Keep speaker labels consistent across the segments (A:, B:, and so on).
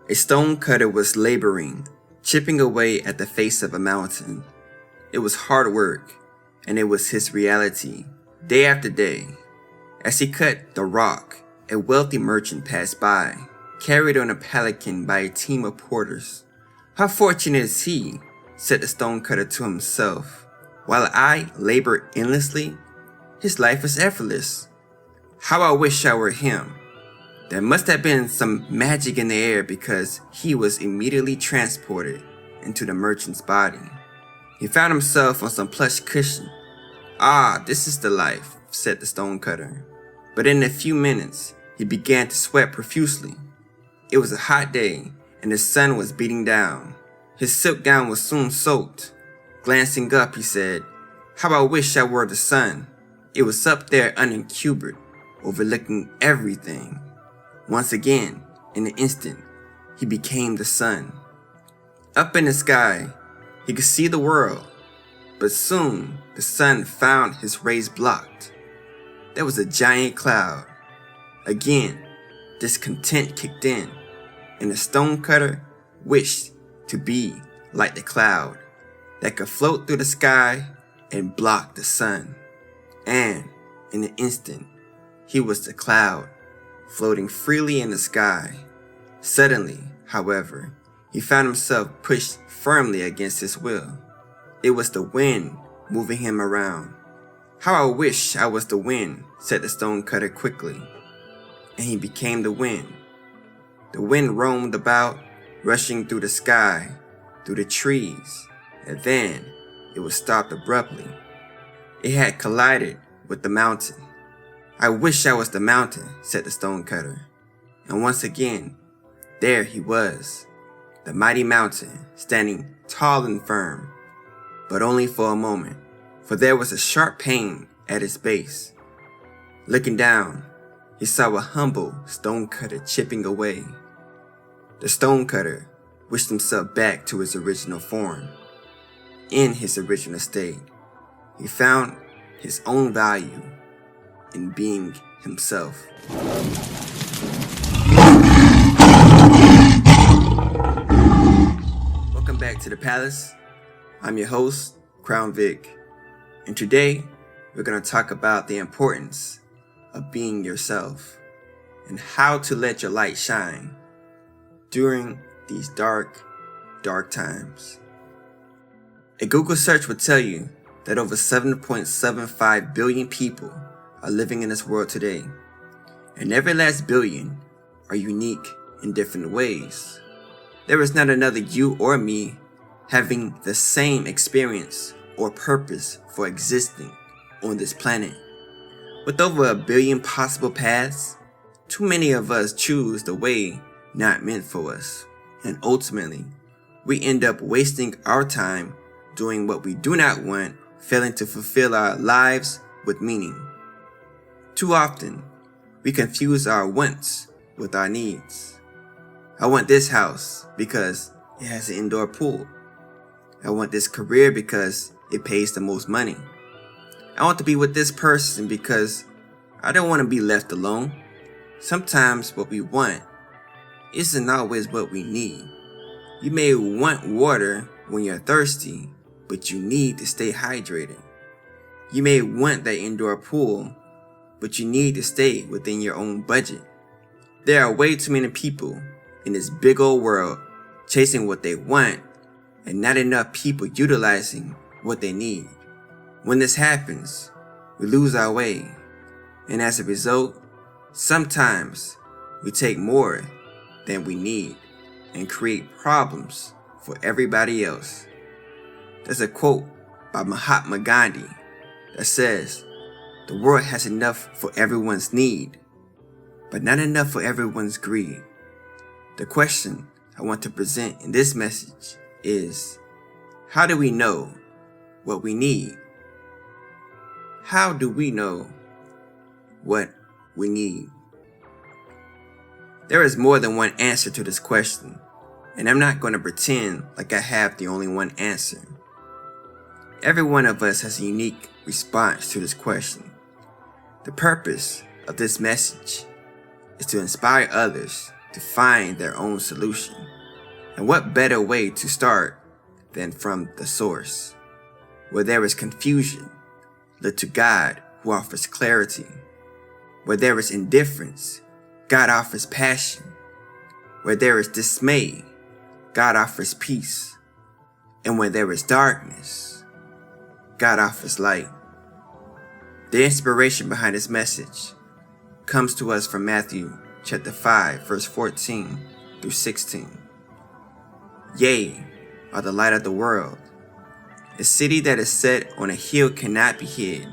A: A stonecutter was laboring, chipping away at the face of a mountain. It was hard work, and it was his reality, day after day. As he cut the rock, a wealthy merchant passed by, carried on a palanquin by a team of porters. "How fortunate is he," said the stonecutter to himself. "While I labor endlessly, his life is effortless. How I wish I were him." There must have been some magic in the air because he was immediately transported into the merchant's body. He found himself on some plush cushion. "Ah, this is the life," said the stonecutter. But in a few minutes, he began to sweat profusely. It was a hot day, and the sun was beating down. His silk gown was soon soaked. Glancing up, he said, "How I wish I were the sun." It was up there unencumbered, overlooking everything. Once again, in an instant, he became the sun. Up in the sky, he could see the world, but soon the sun found his rays blocked. There was a giant cloud. Again, discontent kicked in, and the stonecutter wished to be like the cloud that could float through the sky and block the sun. And in an instant, he was the cloud, floating freely in the sky. Suddenly, however, he found himself pushed firmly against his will. It was the wind moving him around. "How I wish I was the wind," said the stonecutter quickly. And he became the wind. The wind roamed about, rushing through the sky, through the trees, and then it was stopped abruptly. It had collided with the mountain. "I wish I was the mountain," said the stonecutter. And once again, there he was, the mighty mountain, standing tall and firm. But only for a moment, for there was a sharp pain at its base. Looking down, he saw a humble stonecutter chipping away. The stonecutter wished himself back to his original form. In his original state, he found his own value in being himself. Welcome back to the Palace. I'm your host, Crown Vic, and today we're going to talk about the importance of being yourself and how to let your light shine during these dark times. A Google search would tell you that over 7.75 billion people are living in this world today, and every last billion are unique in different ways. There is not another you or me having the same experience or purpose for existing on this planet. With over 1 billion possible paths, too many of us choose the way not meant for us, and ultimately, we end up wasting our time doing what we do not want, failing to fulfill our lives with meaning. Too often, we confuse our wants with our needs. I want this house because it has an indoor pool. I want this career because it pays the most money. I want to be with this person because I don't want to be left alone. Sometimes what we want isn't always what we need. You may want water when you're thirsty, but you need to stay hydrated. You may want that indoor pool, but you need to stay within your own budget. There are way too many people in this big old world chasing what they want and not enough people utilizing what they need. When this happens, we lose our way, and as a result, sometimes we take more than we need and create problems for everybody else. There's a quote by Mahatma Gandhi that says, "The world has enough for everyone's need, but not enough for everyone's greed." The question I want to present in this message is, how do we know what we need? How do we know what we need? There is more than one answer to this question, and I'm not going to pretend like I have the only one answer. Every one of us has a unique response to this question. The purpose of this message is to inspire others to find their own solution. And what better way to start than from the source? Where there is confusion, look to God who offers clarity. Where there is indifference, God offers passion. Where there is dismay, God offers peace. And where there is darkness, God offers light. The inspiration behind this message comes to us from Matthew chapter 5, verse 14 through 16. Ye are the light of the world. A city that is set on a hill cannot be hid,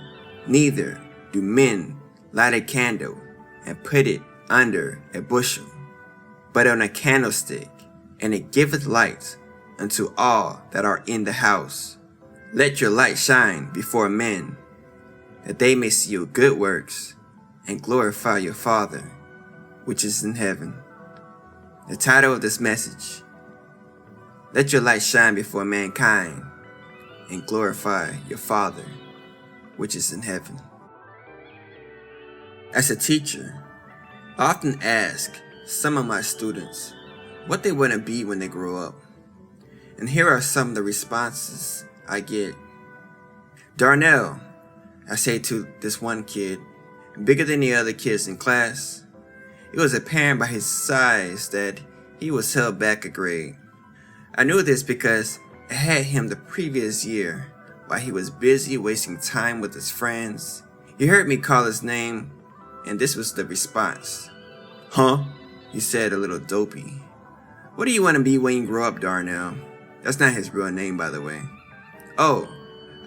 A: neither do men light a candle and put it under a bushel, but on a candlestick, and it giveth light unto all that are in the house. Let your light shine before men, that they may see your good works and glorify your Father, which is in heaven. The title of this message: Let your light shine before mankind and glorify your Father, which is in heaven. As a teacher, I often ask some of my students what they want to be when they grow up. And here are some of the responses I get. Darnell, I say to this one kid, bigger than the other kids in class. It was apparent by his size that he was held back a grade. I knew this because I had him the previous year while he was busy wasting time with his friends. He heard me call his name, and this was the response. Huh? He said, a little dopey. What do you want to be when you grow up, Darnell? That's not his real name, by the way. Oh,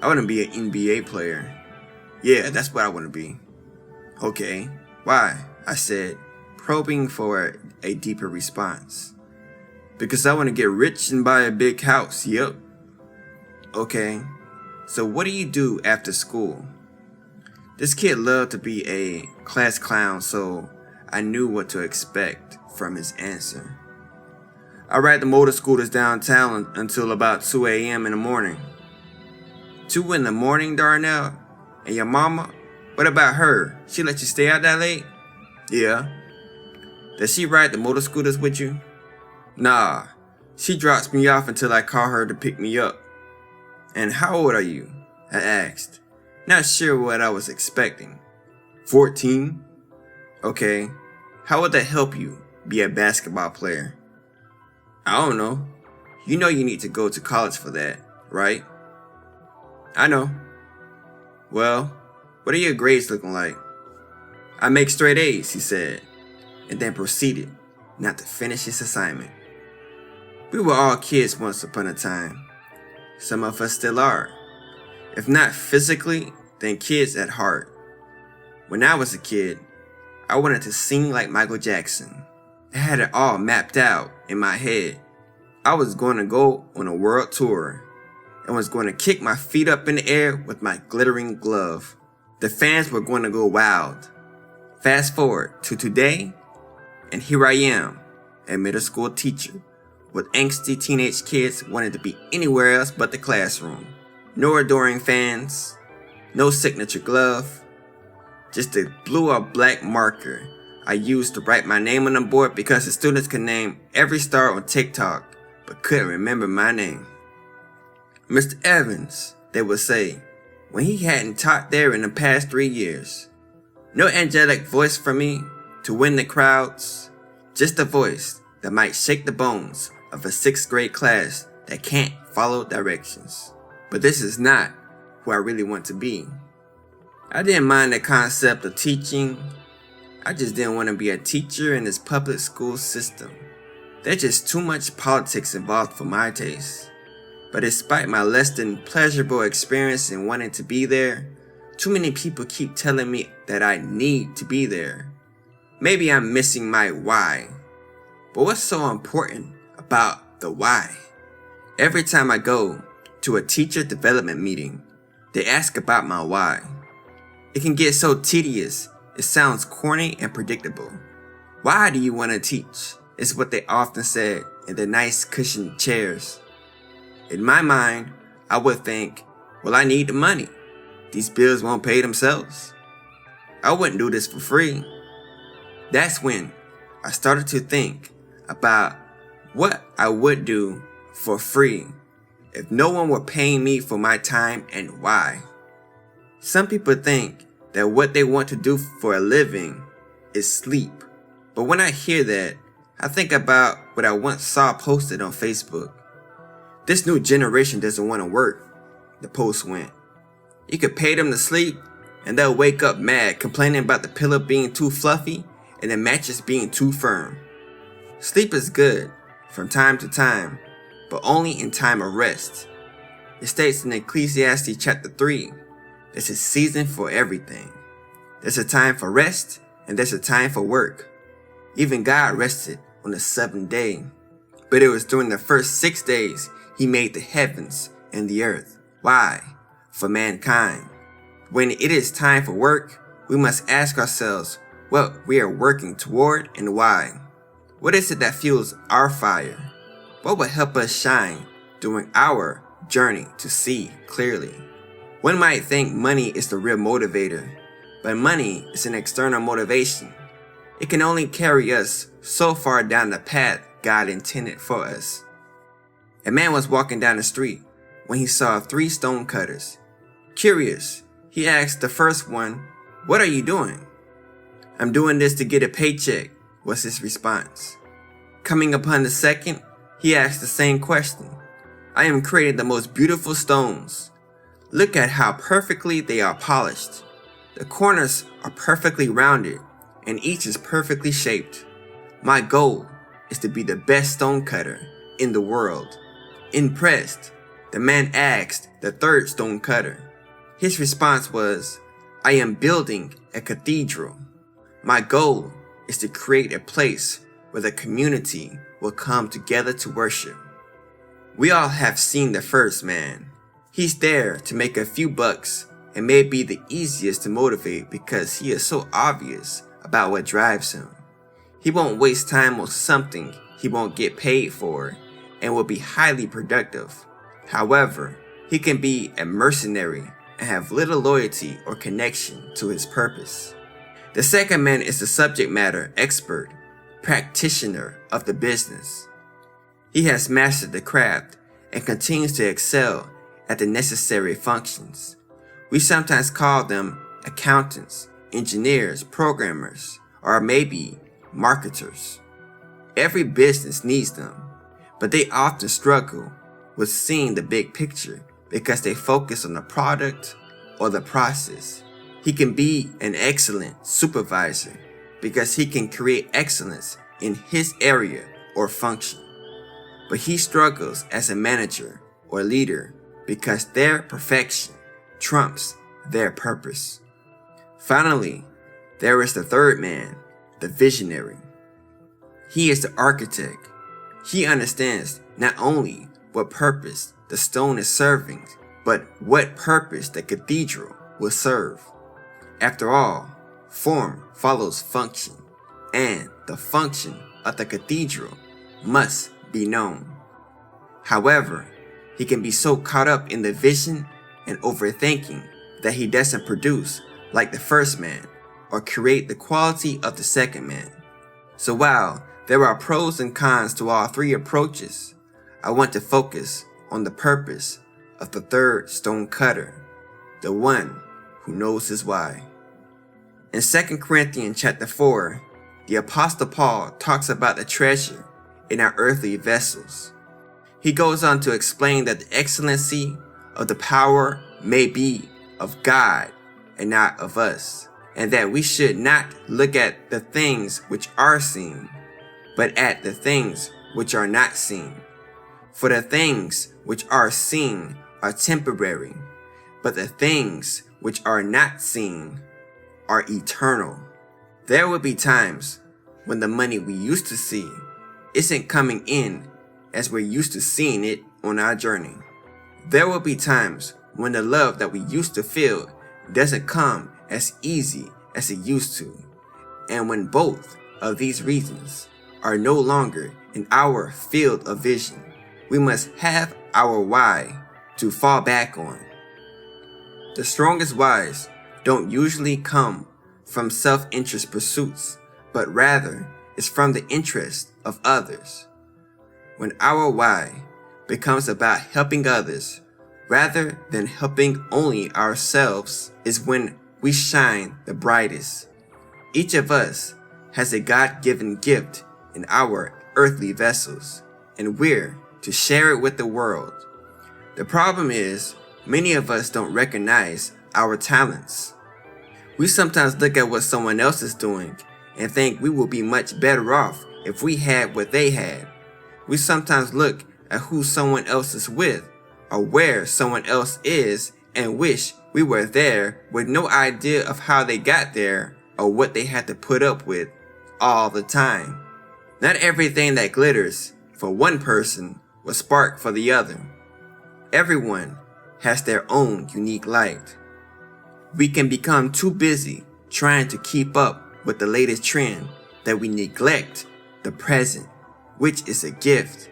A: I want to be an NBA player. Yeah, that's what I want to be. Okay, why? I said, probing for a deeper response. Because I want to get rich and buy a big house, yep. Okay, so what do you do after school? This kid loved to be a class clown, so I knew what to expect from his answer. I ride the motor scooters downtown until about 2 a.m. in the morning. 2 in the morning, Darnell? And your mama? What about her? She let you stay out that late? Yeah. Does she ride the motor scooters with you? Nah, she drops me off until I call her to pick me up. And how old are you? I asked, not sure what I was expecting. 14? Okay, how would that help you be a basketball player? I don't know. You know you need to go to college for that, right? I know. Well, what are your grades looking like? I make straight A's, he said, and then proceeded not to finish his assignment. We were all kids once upon a time. Some of us still are. If not physically, then kids at heart. When I was a kid, I wanted to sing like Michael Jackson. I had it all mapped out in my head. I was going to go on a world tour and was going to kick my feet up in the air with my glittering glove. The fans were going to go wild. Fast forward to today, and here I am, a middle school teacher with angsty teenage kids wanting to be anywhere else but the classroom. No adoring fans, no signature glove, just a blue or black marker I used to write my name on the board because the students could name every star on TikTok but couldn't remember my name. Mr. Evans, they would say, when he hadn't taught there in the past 3 years. No angelic voice from me to win the crowds, just a voice that might shake the bones of a 6th grade class that can't follow directions. But this is not who I really want to be. I didn't mind the concept of teaching. I just didn't want to be a teacher in this public school system. There's just too much politics involved for my taste. But despite my less than pleasurable experience in wanting to be there, too many people keep telling me that I need to be there. Maybe I'm missing my why. But what's so important about the why? Every time I go to a teacher development meeting, they ask about my why. It can get so tedious, it sounds corny and predictable. Why do you want to teach? Is what they often said in the nice cushioned chairs. In my mind, I would think, well, I need the money. These bills won't pay themselves. I wouldn't do this for free. That's when I started to think about what I would do for free if no one were paying me for my time and why. Some people think that what they want to do for a living is sleep. But when I hear that, I think about what I once saw posted on Facebook. This new generation doesn't want to work, the post went. You could pay them to sleep and they'll wake up mad complaining about the pillow being too fluffy and the mattress being too firm. Sleep is good from time to time, but only in time of rest. It states in Ecclesiastes chapter 3, there's a season for everything. There's a time for rest and there's a time for work. Even God rested on the seventh day, but it was during the first 6 days He made the heavens and the earth. Why? For mankind. When it is time for work, we must ask ourselves what we are working toward and why. What is it that fuels our fire? What will help us shine during our journey to see clearly? One might think money is the real motivator, but money is an external motivation. It can only carry us so far down the path God intended for us. A man was walking down the street when he saw 3 stone cutters. Curious, he asked the first one, "What are you doing?" "I'm doing this to get a paycheck," was his response. Coming upon the second, he asked the same question. "I am creating the most beautiful stones. Look at how perfectly they are polished. The corners are perfectly rounded, and each is perfectly shaped. My goal is to be the best stone cutter in the world." Impressed, the man asked the third stone cutter. His response was, "I am building a cathedral. My goal is to create a place where the community will come together to worship." We all have seen the first man. He's there to make a few bucks and may be the easiest to motivate because he is so obvious about what drives him. He won't waste time on something he won't get paid for and will be highly productive. However, he can be a mercenary and have little loyalty or connection to his purpose. The second man is the subject matter expert, practitioner of the business. He has mastered the craft and continues to excel at the necessary functions. We sometimes call them accountants, engineers, programmers, or maybe marketers. Every business needs them, but they often struggle with seeing the big picture because they focus on the product or the process. He can be an excellent supervisor because he can create excellence in his area or function. But he struggles as a manager or leader because their perfection trumps their purpose. Finally, there is the third man, the visionary. He is the architect. He understands not only what purpose the stone is serving, but what purpose the cathedral will serve. After all, form follows function, and the function of the cathedral must be known. However, he can be so caught up in the vision and overthinking that he doesn't produce like the first man or create the quality of the second man. So while there are pros and cons to all 3 approaches, I want to focus on the purpose of the third stone cutter, the one who knows his why. In 2 Corinthians chapter 4, the Apostle Paul talks about the treasure in our earthly vessels. He goes on to explain that the excellency of the power may be of God and not of us, and that we should not look at the things which are seen, but at the things which are not seen. For the things which are seen are temporary, but the things which are not seen are eternal. There will be times when the money we used to see isn't coming in as we're used to seeing it on our journey. There will be times when the love that we used to feel doesn't come as easy as it used to. And when both of these reasons are no longer in our field of vision, we must have our why to fall back on. The strongest whys don't usually come from self-interest pursuits, but rather is from the interest of others. When our why becomes about helping others rather than helping only ourselves is when we shine the brightest. Each of us has a God-given gift in our earthly vessels, and we're to share it with the world. The problem is, many of us don't recognize our talents. We sometimes look at what someone else is doing and think we will be much better off if we had what they had. We sometimes look at who someone else is with or where someone else is and wish we were there with no idea of how they got there or what they had to put up with all the time. Not everything that glitters for one person will spark for the other. Everyone has their own unique light. We can become too busy trying to keep up with the latest trend that we neglect the present, which is a gift.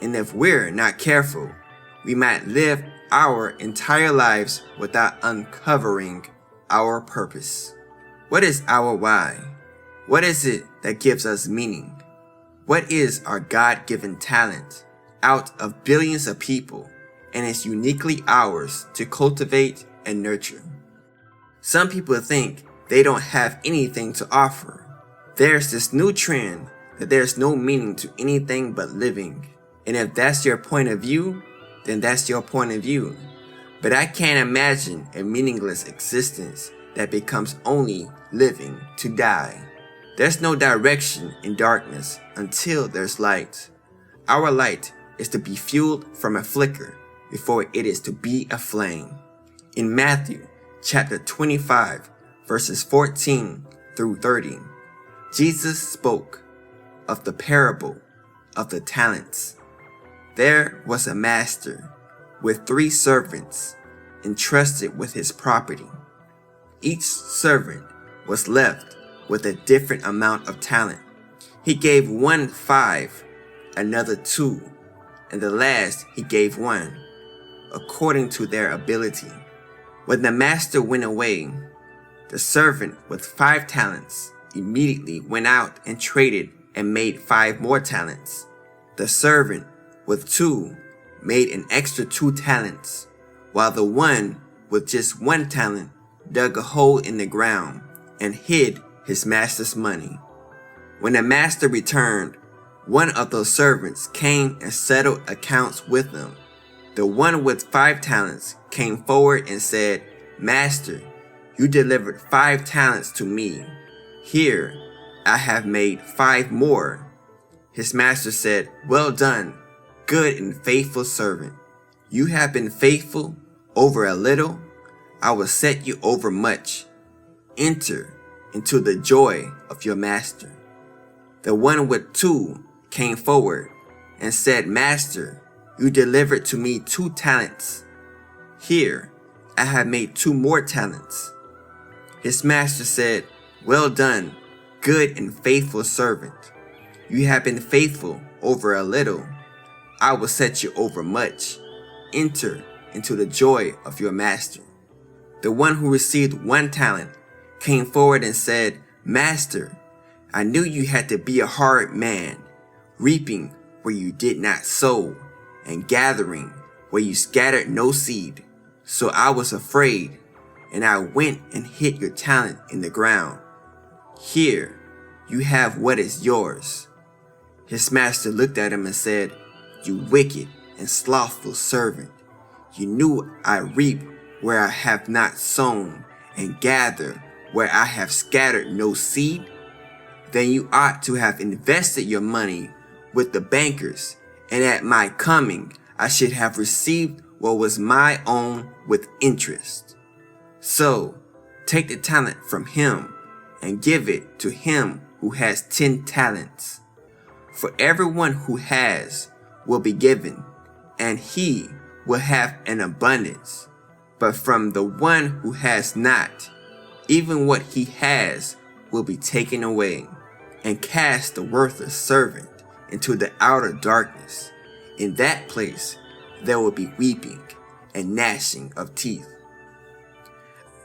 A: And if we're not careful, we might live our entire lives without uncovering our purpose. What is our why? What is it that gives us meaning? What is our God-given talent out of billions of people and is uniquely ours to cultivate and nurture? Some people think they don't have anything to offer. There's this new trend that there's no meaning to anything but living. And if that's your point of view, then that's your point of view. But I can't imagine a meaningless existence that becomes only living to die. There's no direction in darkness until there's light. Our light is to be fueled from a flicker before it is to be a flame. In Matthew chapter 25, verses 14 through 30, Jesus spoke of the parable of the talents. There was a master with 3 servants entrusted with his property. Each servant was left with a different amount of talent. He gave one 5, another 2, and the last he gave 1, according to their ability. When the master went away, the servant with 5 talents immediately went out and traded and made 5 more talents. The servant with 2 made an extra 2 talents, while the one with just 1 talent dug a hole in the ground and hid his master's money. When the master returned, one of those servants came and settled accounts with them. The one with 5 talents came forward and said, "Master, you delivered 5 talents to me. Here, I have made 5 more." His master said, "Well done, good and faithful servant. You have been faithful over a little. I will set you over much. Enter into the joy of your master." The one with 2 came forward and said, "Master, you delivered to me 2 talents. Here, I have made 2 more talents." His master said, "Well done, good and faithful servant. You have been faithful over a little. I will set you over much. Enter into the joy of your master." The one who received 1 talent came forward and said, "Master, I knew you had to be a hard man, reaping where you did not sow, and gathering where you scattered no seed. So I was afraid, and I went and hid your talent in the ground. Here, you have what is yours." His master looked at him and said, "You wicked and slothful servant. You knew I reap where I have not sown, and gather where I have scattered no seed? Then you ought to have invested your money with the bankers, and at my coming I should have received what was my own with interest. So take the talent from him and give it to him who has 10 talents. For everyone who has will be given, and he will have an abundance. But from the one who has not, even what he has will be taken away. And cast the worthless servant into the outer darkness. In that place there will be weeping and gnashing of teeth."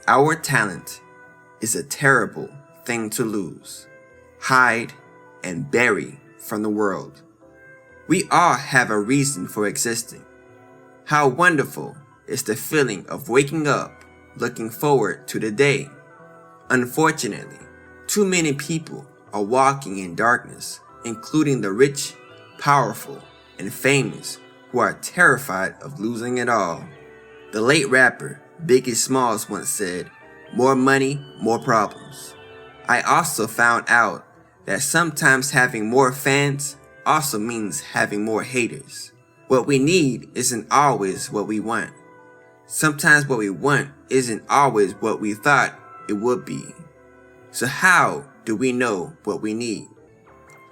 A: Our talent is a terrible thing to lose, hide, and bury from the world. We all have a reason for existing. How wonderful is the feeling of waking up, looking forward to the day. Unfortunately, too many people are walking in darkness, including the rich, powerful, and famous, who are terrified of losing it all. The late rapper Biggie Smalls once said, "More money, more problems." I also found out that sometimes having more fans also means having more haters. What we need isn't always what we want. Sometimes what we want isn't always what we thought it would be. So how do we know what we need?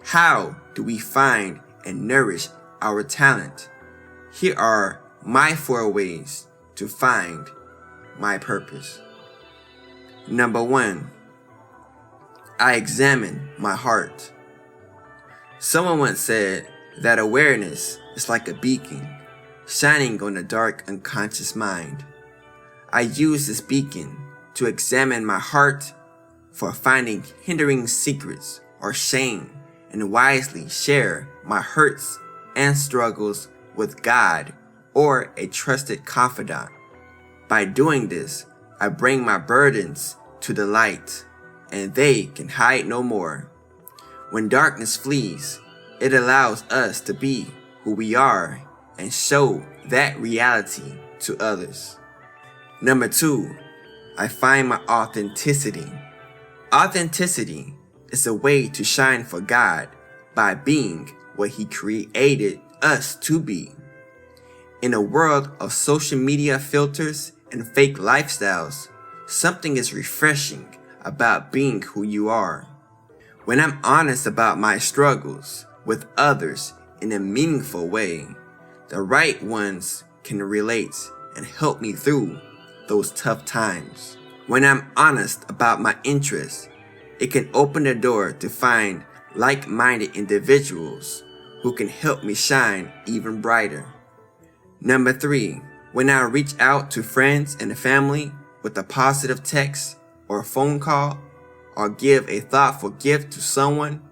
A: How do we find and nourish our talent? Here are my 4 ways to find my purpose. Number 1, I examine my heart. Someone once said that awareness is like a beacon shining on a dark unconscious mind. I use this beacon to examine my heart for finding hindering secrets or shame, and wisely share my hurts and struggles with God or a trusted confidant. By doing this, I bring my burdens to the light, and they can hide no more. When darkness flees, it allows us to be who we are and show that reality to others. Number 2, I find my authenticity. Authenticity is a way to shine for God by being what He created us to be. In a world of social media filters and fake lifestyles, something is refreshing about being who you are. When I'm honest about my struggles with others in a meaningful way, the right ones can relate and help me through those tough times. When I'm honest about my interests, it can open the door to find like-minded individuals who can help me shine even brighter. Number 3, when I reach out to friends and family with a positive text or phone call, or give a thoughtful gift to someone,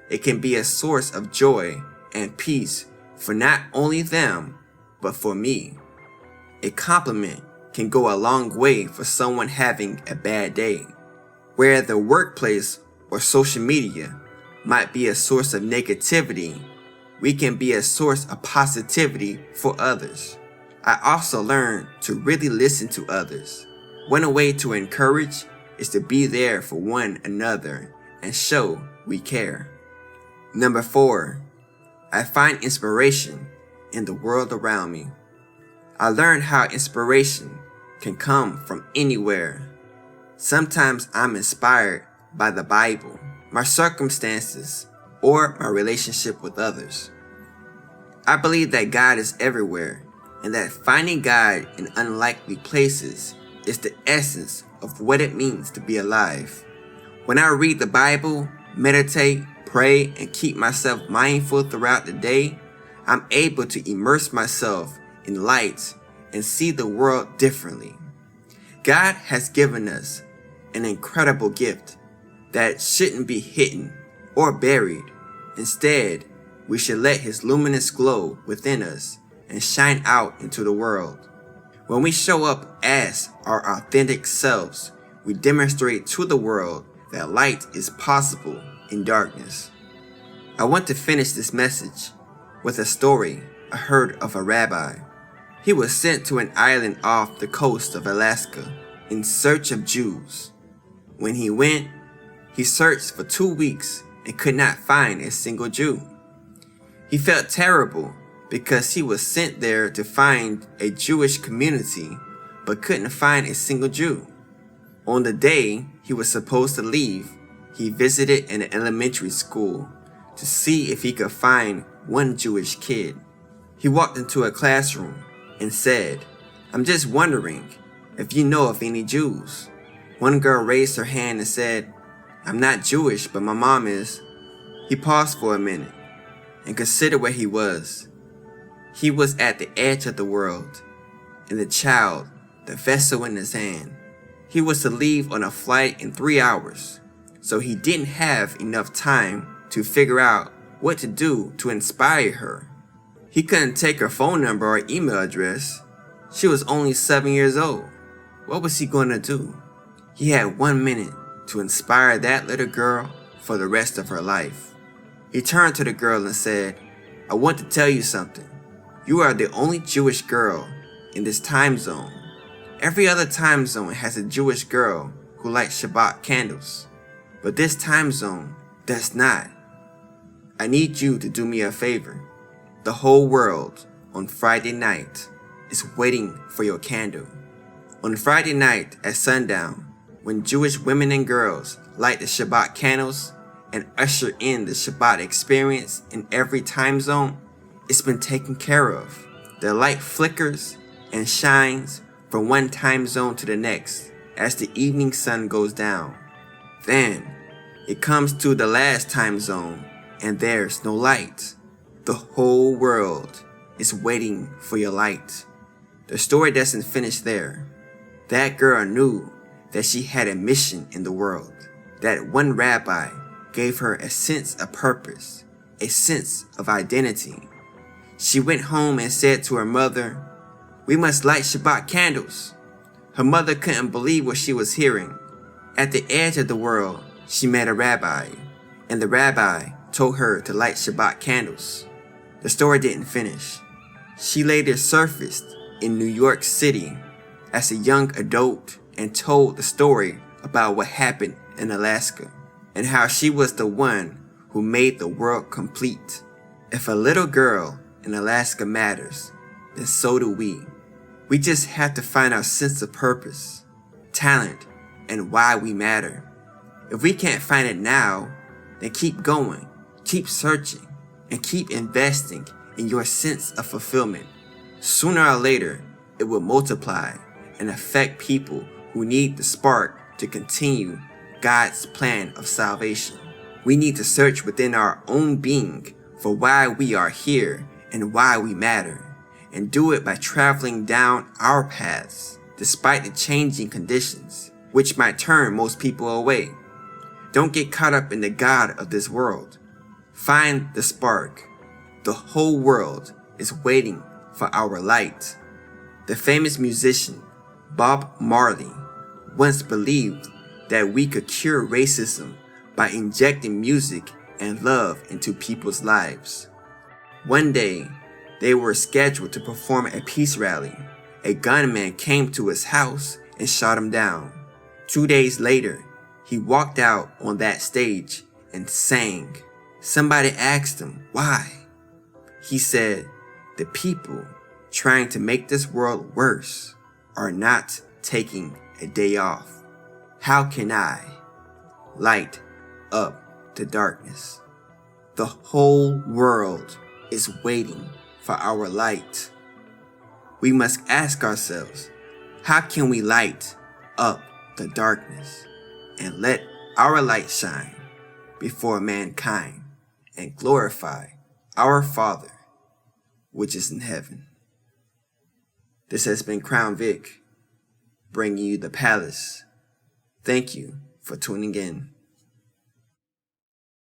A: it can be a source of joy and peace for not only them, but for me. A compliment can go a long way for someone having a bad day. Where the workplace or social media might be a source of negativity, we can be a source of positivity for others. I also learned to really listen to others. One way to encourage is to be there for one another and show we care. Number 4, I find inspiration in the world around me. I learned how inspiration can come from anywhere. Sometimes I'm inspired by the Bible, my circumstances, or my relationship with others. I believe that God is everywhere, and that finding God in unlikely places is the essence of what it means to be alive. When I read the Bible, meditate, pray, and keep myself mindful throughout the day, I'm able to immerse myself in light and see the world differently. God has given us an incredible gift that shouldn't be hidden or buried. Instead, we should let His luminous glow within us and shine out into the world. When we show up as our authentic selves, we demonstrate to the world that light is possible in darkness. I want to finish this message with a story I heard of a rabbi. He was sent to an island off the coast of Alaska in search of Jews. When he went, he searched for 2 weeks and could not find a single Jew. He felt terrible because he was sent there to find a Jewish community but couldn't find a single Jew. On the day he was supposed to leave, he visited an elementary school to see if he could find one Jewish kid. He walked into a classroom and said, "I'm just wondering if you know of any Jews." One girl raised her hand and said, "I'm not Jewish, but my mom is." He paused for a minute and considered where he was. He was at the edge of the world, and the child, the vessel in his hand. He was to leave on a flight in 3 hours, so he didn't have enough time to figure out what to do to inspire her. He couldn't take her phone number or email address. She was only 7 years old. What was he going to do? He had 1 minute to inspire that little girl for the rest of her life. He turned to the girl and said, "I want to tell you something. You are the only Jewish girl in this time zone. Every other time zone has a Jewish girl who lights Shabbat candles, but this time zone does not. I need you to do me a favor. The whole world on Friday night is waiting for your candle. On Friday night at sundown, when Jewish women and girls light the Shabbat candles and usher in the Shabbat experience in every time zone, it's been taken care of. The light flickers and shines from one time zone to the next as the evening sun goes down. Then it comes to the last time zone and there's no light. The whole world is waiting for your light." The story doesn't finish there. That girl knew that she had a mission in the world, that one rabbi gave her a sense of purpose, a sense of identity. She went home and said to her mother, "We must light Shabbat candles." Her mother couldn't believe what she was hearing. At the edge of the world, she met a rabbi, and the rabbi told her to light Shabbat candles. The story didn't finish. She later surfaced in New York City as a young adult and told the story about what happened in Alaska and how she was the one who made the world complete. If a little girl in Alaska matters, then so do we. We just have to find our sense of purpose, talent, and why we matter. If we can't find it now, then keep going, keep searching, and keep investing in your sense of fulfillment. Sooner or later, it will multiply and affect people who need the spark to continue God's plan of salvation. We need to search within our own being for why we are here and why we matter, and do it by traveling down our paths despite the changing conditions, which might turn most people away. Don't get caught up in the God of this world. Find the spark. The whole world is waiting for our light. The famous musician Bob Marley once believed that we could cure racism by injecting music and love into people's lives. One day, they were scheduled to perform a peace rally. A gunman came to his house and shot him down. 2 days later, he walked out on that stage and sang. Somebody asked him why. He said, "The people trying to make this world worse are not taking a day off. How can I light up the darkness?" The whole world is waiting for our light. We must ask ourselves, how can we light up the darkness and let our light shine before mankind and glorify our Father which is in heaven? This has been Crown Vic, bringing you the Palace. Thank you for tuning in.